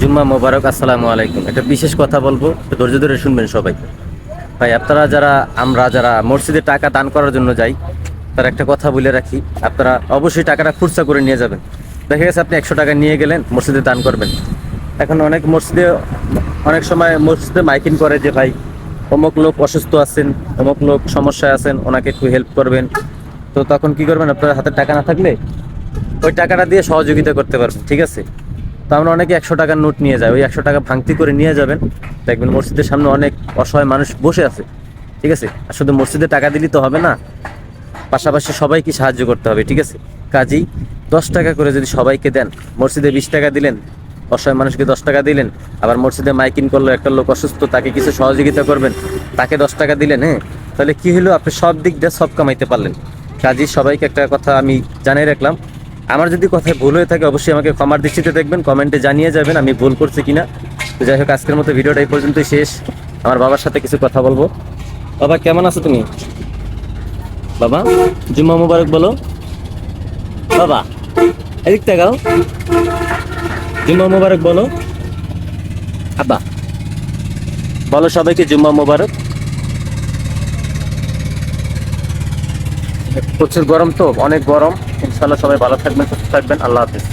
জুম্মা মোবারক, আসসালামু আলাইকুম। একটা বিশেষ কথা বলবো, একটু ধৈর্য ধরে শুনবেন সবাই। ভাই, আপনারা আমরা যারা মসজিদে টাকা দান করার জন্য যাই, তার একটা কথা বলে রাখি, আপনারা অবশ্যই টাকাটা খুরসা করে নিয়ে যাবেন। দেখা গেছে আপনি 100 টাকা নিয়ে গেলেন, মসজিদে দান করবেন। এখন অনেক সময় মসজিদে মাইকিং করে যে ভাই অমুক লোক অসুস্থ আছেন, অমুক লোক সমস্যায় আছেন, ওনাকে একটু হেল্প করবেন। তো তখন কি করবেন, আপনার হাতে টাকা না থাকলে ওই টাকাটা দিয়ে সহযোগিতা করতে পারবেন, ঠিক আছে? তো আমরা অনেকে 100 টাকার নোট নিয়ে যাই, ওই 100 টাকা ভাঙতি করে নিয়ে যাবেন। দেখবেন মসজিদের সামনে অনেক অসহায় মানুষ বসে আছে, ঠিক আছে? আর শুধু মসজিদে টাকা দিলেই তো হবে না, পাশাপাশি সবাইকে সাহায্য করতে হবে, ঠিক আছে? কাজেই 10 টাকা করে যদি সবাইকে দেন, মসজিদে 20 টাকা দিলেন, অসহায় মানুষকে 10 টাকা দিলেন, আবার মসজিদে মাইকিং করলো একটা লোক অসুস্থ, তাকে কিছু সহযোগিতা করবেন, তাকে 10 টাকা দিলেন, হ্যাঁ? তাহলে কি হলো, আপনি সব দিক দিয়ে সব কামাইতে পারলেন। কাজেই সবাইকে একটা কথা আমি জানিয়ে রাখলাম, আমার যদি কথায় ভুল হয়ে থাকে অবশ্যই আমাকে ক্ষমার দৃষ্টিতে দেখবেন, কমেন্টে জানিয়ে যাবেন আমি ভুল করছি কিনা। তো যাই হোক, আজকের মতো ভিডিওটা এই পর্যন্তই শেষ। আমার বাবার সাথে কিছু কথা বলবো। বাবা, কেমন আছো তুমি? বাবা, জুম্মা মুবারক বলো। বাবা, এদিক তাকাও, জুম্মা মুবারক বলো। আব্বা, বলো সবাইকে জুম্মা মুবারক। প্রচুর গরম, তো অনেক গরম। ইনশাল্লাহ সবাই ভালো থাকবেন, সুস্থ থাকবেন। আল্লাহ হাফিজ।